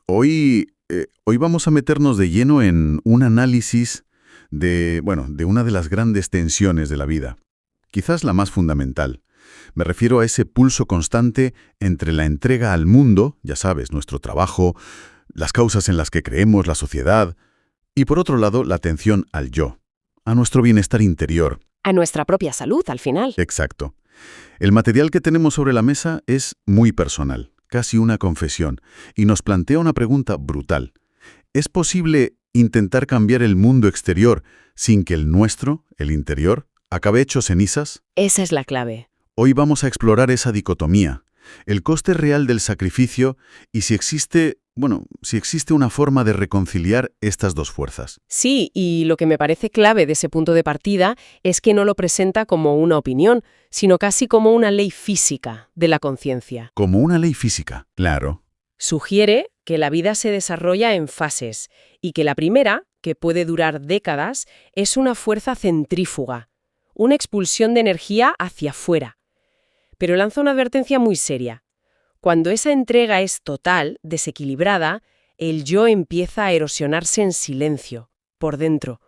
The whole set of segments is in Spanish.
Hoy vamos a meternos de lleno en un análisis de una de las grandes tensiones de la vida, quizás la más fundamental. Me refiero a ese pulso constante entre la entrega al mundo, ya sabes, nuestro trabajo, las causas en las que creemos, la sociedad, y por otro lado, la atención al yo, a nuestro bienestar interior. A nuestra propia salud, al final. Exacto. El material que tenemos sobre la mesa es muy personal, casi una confesión, y nos plantea una pregunta brutal. ¿Es posible intentar cambiar el mundo exterior sin que el nuestro, el interior, acabe hecho cenizas? Esa es la clave. Hoy vamos a explorar esa dicotomía, el coste real del sacrificio y si existe una forma de reconciliar estas dos fuerzas. Sí, y lo que me parece clave de ese punto de partida es que no lo presenta como una opinión, sino casi como una ley física de la conciencia. Como una ley física, claro. Sugiere que la vida se desarrolla en fases y que la primera, que puede durar décadas, es una fuerza centrífuga, una expulsión de energía hacia afuera. Pero lanza una advertencia muy seria. Cuando esa entrega es total, desequilibrada, el yo empieza a erosionarse en silencio, por dentro.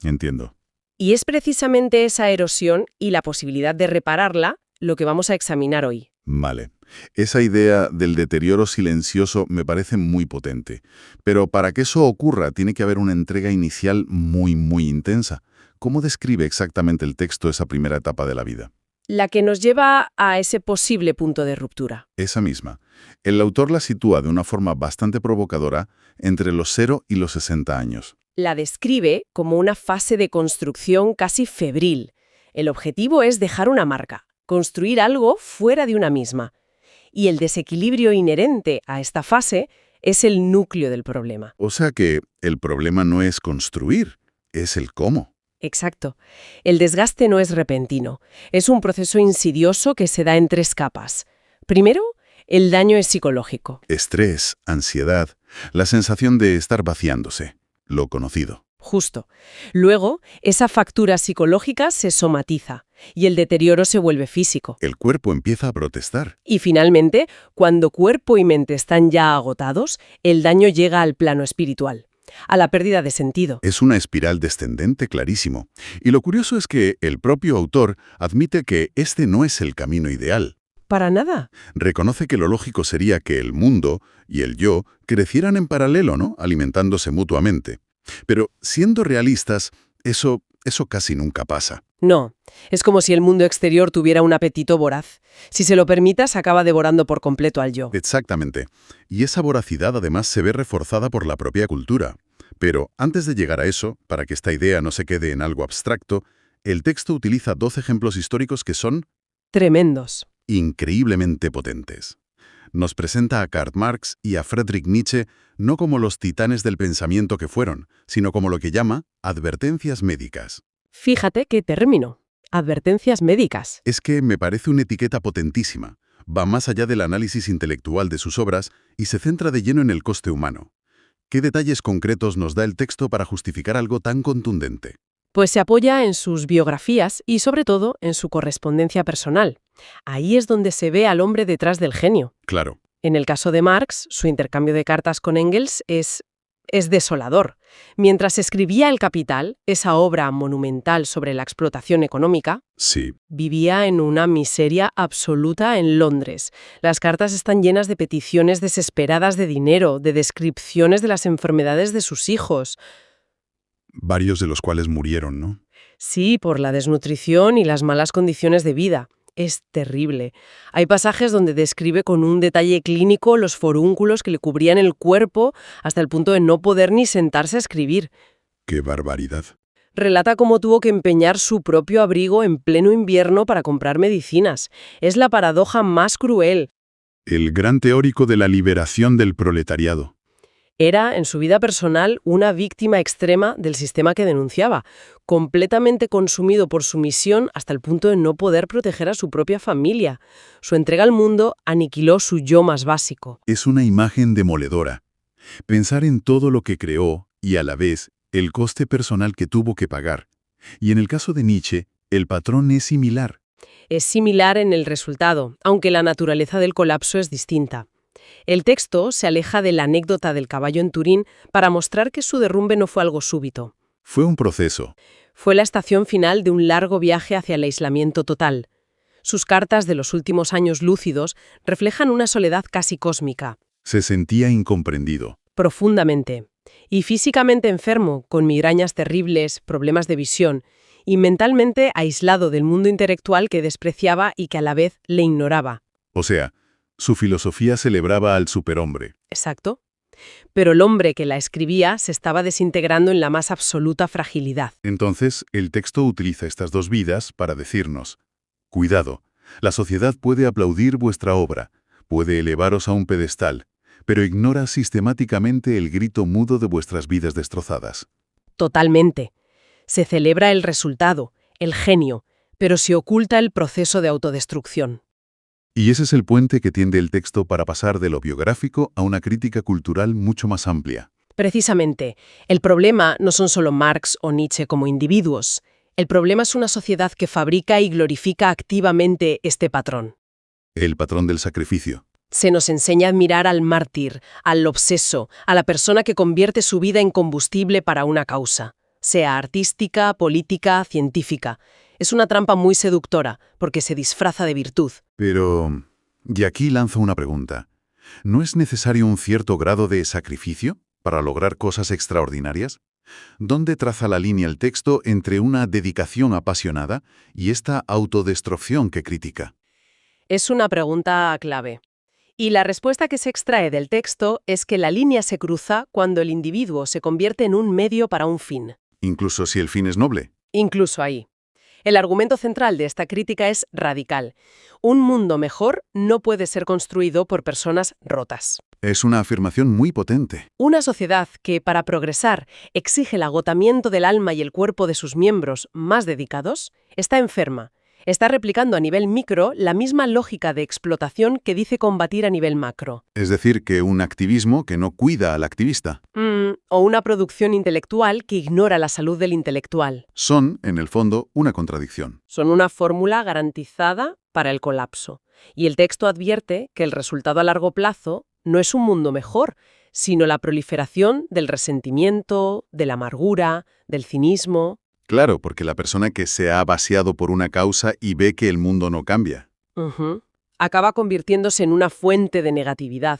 Entiendo. Y es precisamente esa erosión y la posibilidad de repararla lo que vamos a examinar hoy. Vale. Esa idea del deterioro silencioso me parece muy potente. Pero para que eso ocurra tiene que haber una entrega inicial muy intensa. ¿Cómo describe exactamente el texto esa primera etapa de la vida? La que nos lleva a ese posible punto de ruptura. Esa misma. El autor la sitúa de una forma bastante provocadora entre los 0 y los 60 años. La describe como una fase de construcción casi febril. El objetivo es dejar una marca, construir algo fuera de una misma. Y el desequilibrio inherente a esta fase es el núcleo del problema. O sea que el problema no es construir, es el cómo. Exacto. El desgaste no es repentino. Es un proceso insidioso que se da en 3 capas. Primero, el daño es psicológico. Estrés, ansiedad, la sensación de estar vaciándose, lo conocido. Justo. Luego, esa factura psicológica se somatiza y el deterioro se vuelve físico. El cuerpo empieza a protestar. Y finalmente, cuando cuerpo y mente están ya agotados, el daño llega al plano espiritual, a la pérdida de sentido. Es una espiral descendente clarísimo. Y lo curioso es que el propio autor admite que este no es el camino ideal. Para nada. Reconoce que lo lógico sería que el mundo y el yo crecieran en paralelo, ¿no? Alimentándose mutuamente. Pero, siendo realistas, eso casi nunca pasa. No. Es como si el mundo exterior tuviera un apetito voraz. Si se lo permitas, acaba devorando por completo al yo. Exactamente. Y esa voracidad además se ve reforzada por la propia cultura. Pero, antes de llegar a eso, para que esta idea no se quede en algo abstracto, el texto utiliza 2 ejemplos históricos que son Tremendos. increíblemente potentes. Nos presenta a Karl Marx y a Friedrich Nietzsche no como los titanes del pensamiento que fueron, sino como lo que llama advertencias médicas. Fíjate qué término. Advertencias médicas. Es que me parece una etiqueta potentísima. Va más allá del análisis intelectual de sus obras y se centra de lleno en el coste humano. ¿Qué detalles concretos nos da el texto para justificar algo tan contundente? Pues se apoya en sus biografías y, sobre todo, en su correspondencia personal. Ahí es donde se ve al hombre detrás del genio. Claro. En el caso de Marx, su intercambio de cartas con Engels es desolador. Mientras escribía El Capital, esa obra monumental sobre la explotación económica, Sí. vivía en una miseria absoluta en Londres. Las cartas están llenas de peticiones desesperadas de dinero, de descripciones de las enfermedades de sus hijos. Varios de los cuales murieron, ¿no? Sí, por la desnutrición y las malas condiciones de vida. Es terrible. Hay pasajes donde describe con un detalle clínico los forúnculos que le cubrían el cuerpo hasta el punto de no poder ni sentarse a escribir. ¡Qué barbaridad! Relata cómo tuvo que empeñar su propio abrigo en pleno invierno para comprar medicinas. Es la paradoja más cruel. El gran teórico de la liberación del proletariado. Era, en su vida personal, una víctima extrema del sistema que denunciaba, completamente consumido por su misión hasta el punto de no poder proteger a su propia familia. Su entrega al mundo aniquiló su yo más básico. Es una imagen demoledora. Pensar en todo lo que creó y, a la vez, el coste personal que tuvo que pagar. Y en el caso de Nietzsche, el patrón es similar. Es similar en el resultado, aunque la naturaleza del colapso es distinta. El texto se aleja de la anécdota del caballo en Turín para mostrar que su derrumbe no fue algo súbito. Fue un proceso. Fue la estación final de un largo viaje hacia el aislamiento total. Sus cartas de los últimos años lúcidos reflejan una soledad casi cósmica. Se sentía incomprendido. Profundamente. Y físicamente enfermo, con migrañas terribles, problemas de visión, y mentalmente aislado del mundo intelectual que despreciaba y que a la vez le ignoraba. O sea, su filosofía celebraba al superhombre. Exacto. Pero el hombre que la escribía se estaba desintegrando en la más absoluta fragilidad. Entonces, el texto utiliza estas dos vidas para decirnos: cuidado, la sociedad puede aplaudir vuestra obra, puede elevaros a un pedestal, pero ignora sistemáticamente el grito mudo de vuestras vidas destrozadas. Totalmente. Se celebra el resultado, el genio, pero se oculta el proceso de autodestrucción. Y ese es el puente que tiende el texto para pasar de lo biográfico a una crítica cultural mucho más amplia. Precisamente, el problema no son solo Marx o Nietzsche como individuos. El problema es una sociedad que fabrica y glorifica activamente este patrón. El patrón del sacrificio. Se nos enseña a admirar al mártir, al obseso, a la persona que convierte su vida en combustible para una causa, sea artística, política, científica. Es una trampa muy seductora, porque se disfraza de virtud. Pero, y aquí lanzo una pregunta. ¿No es necesario un cierto grado de sacrificio para lograr cosas extraordinarias? ¿Dónde traza la línea el texto entre una dedicación apasionada y esta autodestrucción que critica? Es una pregunta clave. Y la respuesta que se extrae del texto es que la línea se cruza cuando el individuo se convierte en un medio para un fin. Incluso si el fin es noble. Incluso ahí. El argumento central de esta crítica es radical. Un mundo mejor no puede ser construido por personas rotas. Es una afirmación muy potente. Una sociedad que, para progresar, exige el agotamiento del alma y el cuerpo de sus miembros más dedicados, está enferma. Está replicando a nivel micro la misma lógica de explotación que dice combatir a nivel macro. Es decir, que un activismo que no cuida al activista. O una producción intelectual que ignora la salud del intelectual. Son, en el fondo, una contradicción. Son una fórmula garantizada para el colapso. Y el texto advierte que el resultado a largo plazo no es un mundo mejor, sino la proliferación del resentimiento, de la amargura, del cinismo. Claro, porque la persona que se ha vaciado por una causa y ve que el mundo no cambia. Acaba convirtiéndose en una fuente de negatividad.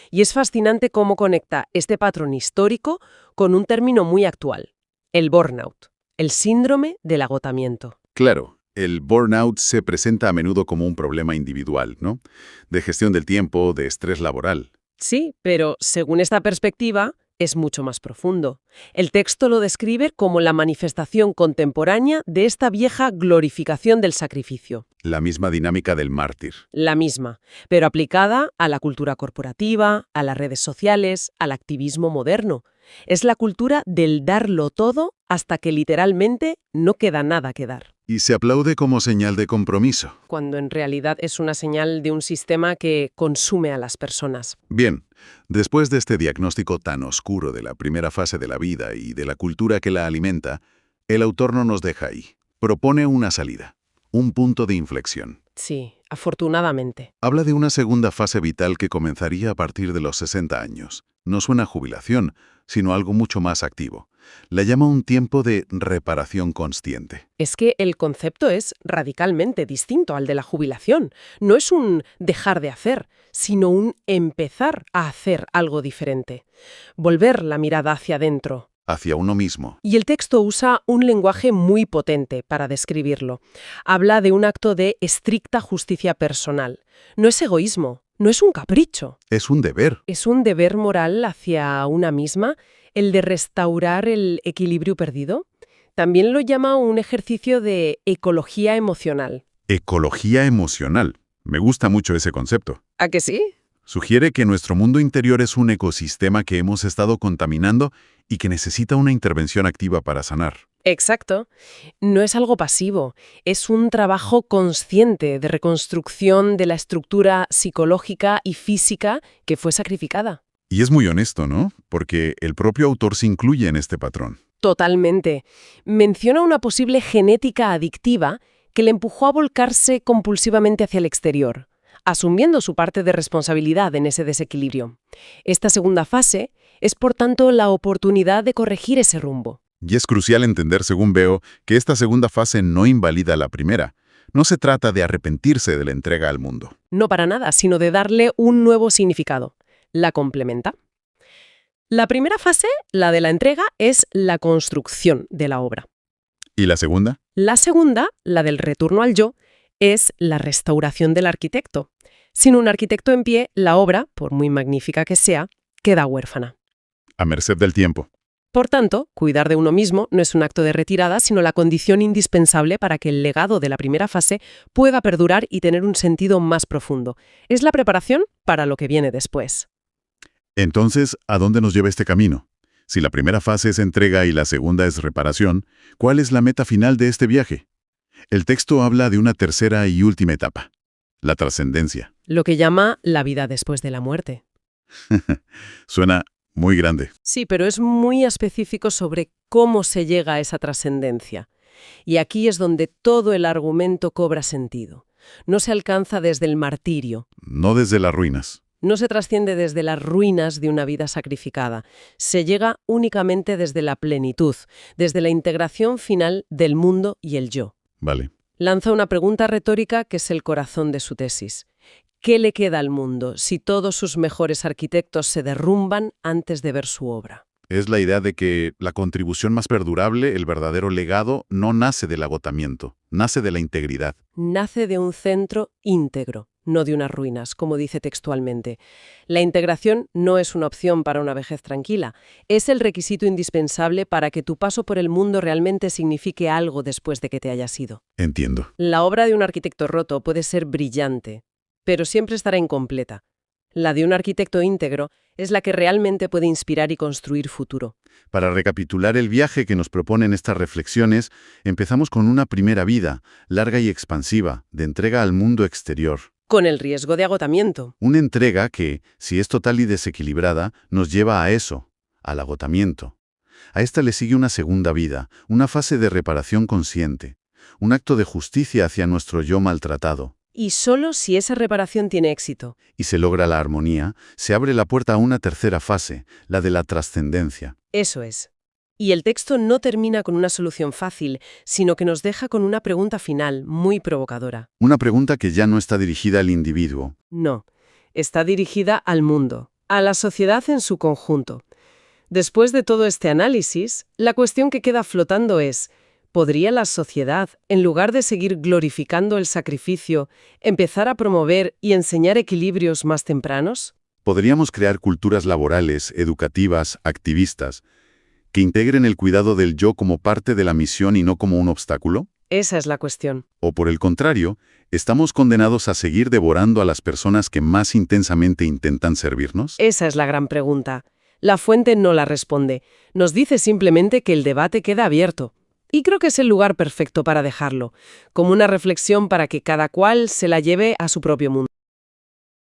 Y es fascinante cómo conecta este patrón histórico con un término muy actual: el burnout, el síndrome del agotamiento. Claro, el burnout se presenta a menudo como un problema individual, ¿no? De gestión del tiempo, de estrés laboral. Sí, pero según esta perspectiva, es mucho más profundo. El texto lo describe como la manifestación contemporánea de esta vieja glorificación del sacrificio. La misma dinámica del mártir. La misma, pero aplicada a la cultura corporativa, a las redes sociales, al activismo moderno. Es la cultura del darlo todo hasta que literalmente no queda nada que dar. Y se aplaude como señal de compromiso. Cuando en realidad es una señal de un sistema que consume a las personas. Bien, después de este diagnóstico tan oscuro de la primera fase de la vida y de la cultura que la alimenta, el autor no nos deja ahí. Propone una salida, un punto de inflexión. Sí, afortunadamente. Habla de una segunda fase vital que comenzaría a partir de los 60 años. No suena a jubilación, sino algo mucho más activo. La llama un tiempo de reparación consciente. Es que el concepto es radicalmente distinto al de la jubilación. No es un dejar de hacer, sino un empezar a hacer algo diferente. Volver la mirada hacia adentro. Hacia uno mismo. Y el texto usa un lenguaje muy potente para describirlo. Habla de un acto de estricta justicia personal. No es egoísmo, no es un capricho. Es un deber. Es un deber moral hacia una misma, el de restaurar el equilibrio perdido. También lo llama un ejercicio de ecología emocional. Ecología emocional. Me gusta mucho ese concepto. ¿A que sí? Sugiere que nuestro mundo interior es un ecosistema que hemos estado contaminando y que necesita una intervención activa para sanar. Exacto. No es algo pasivo, es un trabajo consciente de reconstrucción de la estructura psicológica y física que fue sacrificada. Y es muy honesto, ¿no? Porque el propio autor se incluye en este patrón. Totalmente. Menciona una posible genética adictiva que le empujó a volcarse compulsivamente hacia el exterior, asumiendo su parte de responsabilidad en ese desequilibrio. Esta segunda fase es, por tanto, la oportunidad de corregir ese rumbo. Y es crucial entender, según veo, que esta segunda fase no invalida la primera. No se trata de arrepentirse de la entrega al mundo. No para nada, sino de darle un nuevo significado. La complementa. La primera fase, la de la entrega, es la construcción de la obra. ¿Y la segunda? La segunda, la del retorno al yo, es la restauración del arquitecto. Sin un arquitecto en pie, la obra, por muy magnífica que sea, queda huérfana. A merced del tiempo. Por tanto, cuidar de uno mismo no es un acto de retirada, sino la condición indispensable para que el legado de la primera fase pueda perdurar y tener un sentido más profundo. Es la preparación para lo que viene después. Entonces, ¿a dónde nos lleva este camino? Si la primera fase es entrega y la segunda es reparación, ¿cuál es la meta final de este viaje? El texto habla de una tercera y última etapa, la trascendencia. Lo que llama la vida después de la muerte. Suena muy grande. Sí, pero es muy específico sobre cómo se llega a esa trascendencia. Y aquí es donde todo el argumento cobra sentido. No se alcanza desde el martirio. No desde las ruinas. No se trasciende desde las ruinas de una vida sacrificada. Se llega únicamente desde la plenitud, desde la integración final del mundo y el yo. Vale. Lanza una pregunta retórica que es el corazón de su tesis. ¿Qué le queda al mundo si todos sus mejores arquitectos se derrumban antes de ver su obra? Es la idea de que la contribución más perdurable, el verdadero legado, no nace del agotamiento, nace de la integridad. Nace de un centro íntegro, no de unas ruinas, como dice textualmente. La integración no es una opción para una vejez tranquila, es el requisito indispensable para que tu paso por el mundo realmente signifique algo después de que te hayas ido. Entiendo. La obra de un arquitecto roto puede ser brillante, pero siempre estará incompleta. La de un arquitecto íntegro es la que realmente puede inspirar y construir futuro. Para recapitular el viaje que nos proponen estas reflexiones, empezamos con una primera vida, larga y expansiva, de entrega al mundo exterior. Con el riesgo de agotamiento. Una entrega que, si es total y desequilibrada, nos lleva a eso, al agotamiento. A esta le sigue una segunda vida, una fase de reparación consciente, un acto de justicia hacia nuestro yo maltratado. Y solo si esa reparación tiene éxito. Y se logra la armonía, se abre la puerta a una tercera fase, la de la trascendencia. Eso es. Y el texto no termina con una solución fácil, sino que nos deja con una pregunta final muy provocadora. Una pregunta que ya no está dirigida al individuo. No, está dirigida al mundo, a la sociedad en su conjunto. Después de todo este análisis, la cuestión que queda flotando es: ¿podría la sociedad, en lugar de seguir glorificando el sacrificio, empezar a promover y enseñar equilibrios más tempranos? ¿Podríamos crear culturas laborales, educativas, activistas, que integren el cuidado del yo como parte de la misión y no como un obstáculo? Esa es la cuestión. ¿O por el contrario, estamos condenados a seguir devorando a las personas que más intensamente intentan servirnos? Esa es la gran pregunta. La fuente no la responde. Nos dice simplemente que el debate queda abierto. Y creo que es el lugar perfecto para dejarlo, como una reflexión para que cada cual se la lleve a su propio mundo.